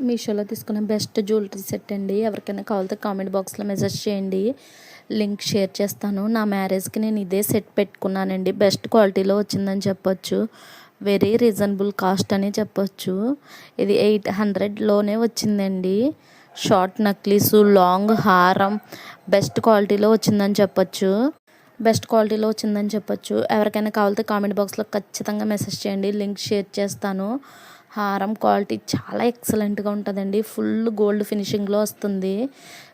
మీషోలో తీసుకున్న best jewellery set అండి. ఎవరికైనా కావాలితే కామెంట్ బాక్స్లో మెసేజ్ చేయండి, లింక్ షేర్ చేస్తాను. నా మ్యారేజ్కి నేను ఇదే సెట్ పెట్టుకున్నానండి. బెస్ట్ క్వాలిటీలో వచ్చిందని చెప్పొచ్చు. వెరీ రీజనబుల్ కాస్ట్ అని చెప్పొచ్చు. ఇది 800లోనే వచ్చిందండి. షార్ట్ నక్లీసు, లాంగ్ హారం బెస్ట్ క్వాలిటీలో వచ్చిందని చెప్పొచ్చు. ఎవరికైనా కావాలితే కామెంట్ బాక్స్లో ఖచ్చితంగా మెసేజ్ చేయండి, లింక్ షేర్ చేస్తాను. హారం క్వాలిటీ చాలా ఎక్సలెంట్గా ఉంటుందండి. ఫుల్ గోల్డ్ ఫినిషింగ్లో వస్తుంది.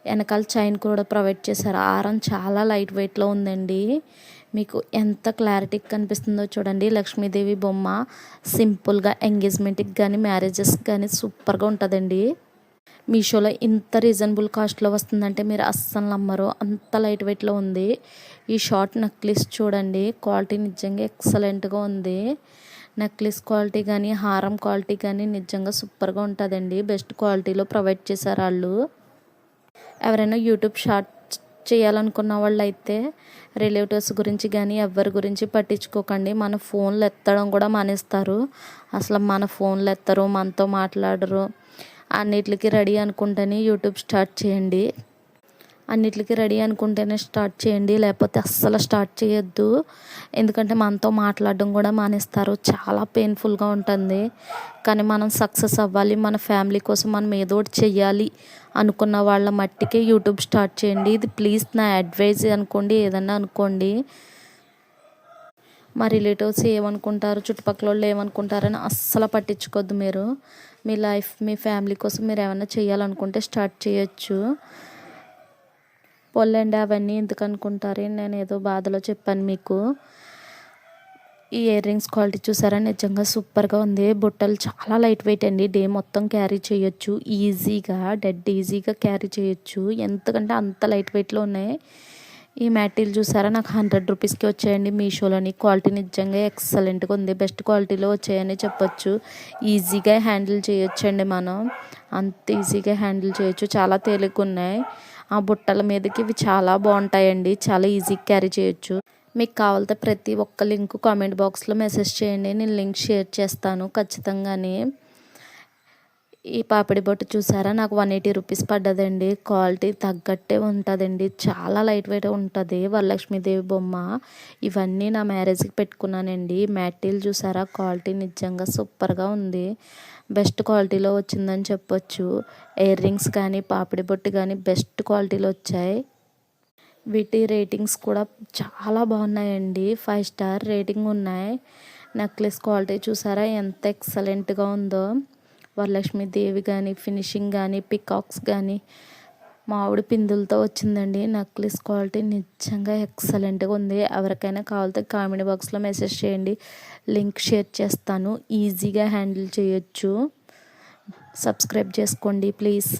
వెనకాల చైన్ కూడా ప్రొవైడ్ చేశారు. హారం చాలా లైట్ వెయిట్లో ఉందండి. మీకు ఎంత క్లారిటీగా కనిపిస్తుందో చూడండి. లక్ష్మీదేవి బొమ్మ సింపుల్గా ఎంగేజ్మెంట్కి కానీ మ్యారేజెస్కి కానీ సూపర్గా ఉంటుందండి. మీషోలో ఇంత రీజనబుల్ కాస్ట్లో వస్తుందంటే మీరు అస్సలు నమ్మరు, అంత లైట్ వెయిట్లో ఉంది. ఈ షార్ట్ నెక్లెస్ చూడండి, క్వాలిటీ నిజంగా ఎక్సలెంట్గా ఉంది. నెక్లెస్ క్వాలిటీ కానీ హారం క్వాలిటీ కానీ నిజంగా సూపర్గా ఉంటుందండి. బెస్ట్ క్వాలిటీలో ప్రొవైడ్ చేశారు వాళ్ళు. ఎవరైనా యూట్యూబ్ షార్ట్ చేయాలనుకున్న వాళ్ళు అయితే రిలేటివ్స్ గురించి కానీ ఎవరి గురించి పట్టించుకోకండి. మన ఫోన్లు ఎత్తడం కూడా మానేస్తారు. అసలు మన ఫోన్లు ఎత్తరు, మనతో మాట్లాడరు. అన్నిటికి రెడీ అనుకుంటేనే యూట్యూబ్ స్టార్ట్ చేయండి. లేకపోతే అస్సలు స్టార్ట్ చేయొద్దు. ఎందుకంటే మనతో మాట్లాడడం కూడా మానేస్తారు. చాలా పెయిన్ఫుల్గా ఉంటుంది. కానీ మనం సక్సెస్ అవ్వాలి, మన ఫ్యామిలీ కోసం మనం ఏదో ఒకటి చెయ్యాలి అనుకున్న వాళ్ళ మట్టికే యూట్యూబ్ స్టార్ట్ చేయండి. ఇది ప్లీజ్ నా అడ్వైజ్ అనుకోండి, ఏదన్నా అనుకోండి. మా రిలేటివ్స్ ఏమనుకుంటారు, చుట్టుపక్కల వాళ్ళు ఏమనుకుంటారని అస్సలు పట్టించుకోవద్దు. మీరు మీ లైఫ్, మీ ఫ్యామిలీ కోసం మీరు ఏమైనా చేయాలనుకుంటే స్టార్ట్ చేయొచ్చు. పొల్లండి అవన్నీ ఎందుకు అనుకుంటారు, నేను ఏదో బాధలో చెప్పాను మీకు. ఈ ఇయర్ రింగ్స్ క్వాలిటీ చూసారా, నిజంగా సూపర్గా ఉంది. బుట్టలు చాలా లైట్ వెయిట్ అండి. డే మొత్తం క్యారీ చేయొచ్చు ఈజీగా, ఈజీగా క్యారీ చేయొచ్చు. ఎంతకంటే అంత లైట్ వెయిట్లో ఉన్నాయి. ఈ మ్యాటీలు చూసారా, నాకు 100 రూపీస్కి వచ్చాయండి మీషోలోని. క్వాలిటీ నిజంగా ఎక్సలెంట్గా ఉంది. బెస్ట్ క్వాలిటీలో వచ్చాయని చెప్పొచ్చు. ఈజీగా హ్యాండిల్ చేయొచ్చండి మనం, అంత ఈజీగా హ్యాండిల్ చేయొచ్చు. చాలా తేలిగ్గా ఉన్నాయి. ఆ బుట్టల మీదకి ఇవి చాలా బాగుంటాయండి. చాలా ఈజీగా క్యారీ చేయొచ్చు. మీకు కావాలితే ప్రతి ఒక్క లింక్ కామెంట్ బాక్స్లో మెసేజ్ చేయండి, నేను లింక్ షేర్ చేస్తాను ఖచ్చితంగానే. ఈ పాపిడి బొట్టు చూసారా, నాకు 180 రూపీస్ పడ్డదండి. క్వాలిటీ తగ్గట్టే ఉంటుందండి. చాలా లైట్ వెయిట్ ఉంటుంది. వరలక్ష్మీదేవి బొమ్మ. ఇవన్నీ నా మ్యారేజ్కి పెట్టుకున్నానండి. మ్యాటీలు చూసారా, క్వాలిటీ నిజంగా సూపర్గా ఉంది. బెస్ట్ క్వాలిటీలో వచ్చిందని చెప్పొచ్చు. ఇయర్ రింగ్స్ కానీ పాపిడి బొట్టు కానీ బెస్ట్ క్వాలిటీలో వచ్చాయి. వీటి రేటింగ్స్ కూడా చాలా బాగున్నాయండి. 5 స్టార్ రేటింగ్ ఉన్నాయి. నెక్లెస్ క్వాలిటీ చూసారా ఎంత ఎక్సలెంట్గా ఉందో. వరలక్ష్మీదేవి కానీ ఫినిషింగ్ కానీ పికాక్స్ కానీ మామిడి పిందులతో వచ్చిందండి. నెక్లెస్ క్వాలిటీ నిజంగా ఎక్సలెంట్గా ఉంది. ఎవరికైనా కావాలితే కామెంట్ బాక్స్లో మెసేజ్ చేయండి, లింక్ షేర్ చేస్తాను. ఈజీగా హ్యాండిల్ చేయొచ్చు. సబ్స్క్రైబ్ చేసుకోండి ప్లీజ్.